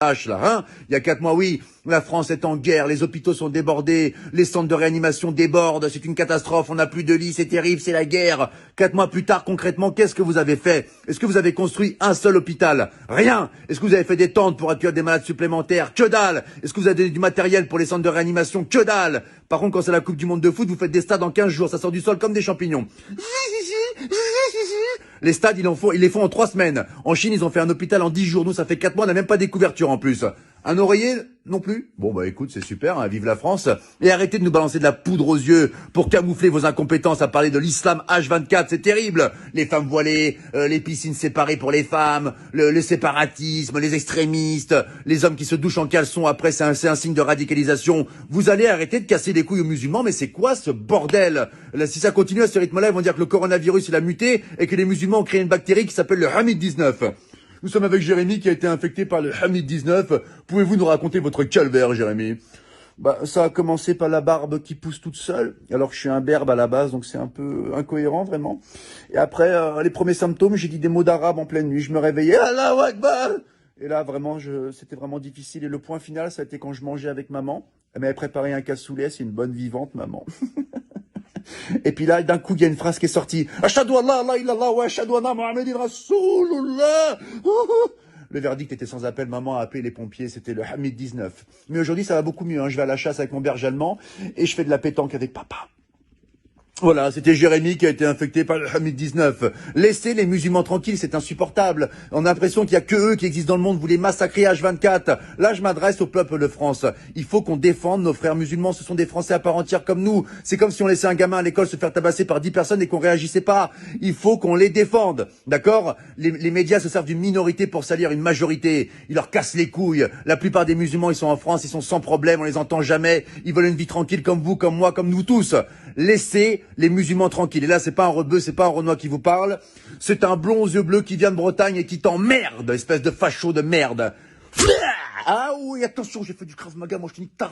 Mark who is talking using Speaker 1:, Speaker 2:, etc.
Speaker 1: là, hein. Il y a 4 mois, oui, la France est en guerre, les hôpitaux sont débordés, les centres de réanimation débordent, c'est une catastrophe, on n'a plus de lits, c'est terrible, c'est la guerre. 4 mois plus tard, concrètement, qu'est-ce que vous avez fait? Est-ce que vous avez construit un seul hôpital? Rien. Est-ce que vous avez fait des tentes pour accueillir des malades supplémentaires? Que dalle. Est-ce que vous avez donné du matériel pour les centres de réanimation? Que dalle. Par contre, quand c'est la Coupe du Monde de foot, vous faites des stades en 15 jours, ça sort du sol comme des champignons. Les stades, ils les font en 3 semaines. En Chine, ils ont fait un hôpital en 10 jours. Nous, ça fait 4 mois, on n'a même pas des couvertures en plus. Un oreiller? Non plus. Bon, bah écoute, c'est super, hein, vive la France. Et arrêtez de nous balancer de la poudre aux yeux pour camoufler vos incompétences à parler de l'islam H24, c'est terrible. Les femmes voilées, les piscines séparées pour les femmes, le séparatisme, les extrémistes, les hommes qui se douchent en caleçon après, c'est un signe de radicalisation. Vous allez arrêter de casser les couilles aux musulmans, mais c'est quoi ce bordel? Là, si ça continue à ce rythme-là, ils vont dire que le coronavirus, il a muté et que les musulmans ont créé une bactérie qui s'appelle le Hamid-19. Nous sommes avec Jérémy qui a été infecté par le Hamid-19. Pouvez-vous nous raconter votre calvaire, Jérémy? Bah, ça a commencé par la barbe qui pousse toute seule, alors que je suis un berbe à la base, donc c'est un peu incohérent, vraiment. Et après, les premiers symptômes, j'ai dit des mots d'arabe en pleine nuit. Je me réveillais, Allahu Akbar! Et là, vraiment, c'était vraiment difficile. Et le point final, ça a été quand je mangeais avec maman. Elle m'avait préparé un cassoulet, c'est une bonne vivante, maman. Et puis là, d'un coup, il y a une phrase qui est sortie. Ashhadu an la ilaha illallah wa ashhadu anna Muhammadan Rasulullah. Le verdict était sans appel. Maman a appelé les pompiers. C'était le Hamid 19. Mais aujourd'hui, ça va beaucoup mieux. Hein. Je vais à la chasse avec mon berger allemand et je fais de la pétanque avec papa. Voilà, c'était Jérémy qui a été infecté par le Hamid-19. Laissez les musulmans tranquilles, c'est insupportable. On a l'impression qu'il y a que eux qui existent dans le monde, vous les massacrez H24. Là, je m'adresse au peuple de France. Il faut qu'on défende nos frères musulmans, ce sont des Français à part entière comme nous. C'est comme si on laissait un gamin à l'école se faire tabasser par 10 personnes et qu'on réagissait pas. Il faut qu'on les défende, d'accord? Les médias se servent d'une minorité pour salir une majorité. Ils leur cassent les couilles. La plupart des musulmans, ils sont en France, ils sont sans problème, on les entend jamais. Ils veulent une vie tranquille comme vous, comme moi, comme nous tous. Laissez les musulmans tranquilles. Et là, c'est pas un rebeu, c'est pas un Renoir qui vous parle. C'est un blond aux yeux bleus qui vient de Bretagne et qui t'emmerde, espèce de facho de merde. Ah oui, attention, j'ai fait du Krav Maga, moi je te nique ta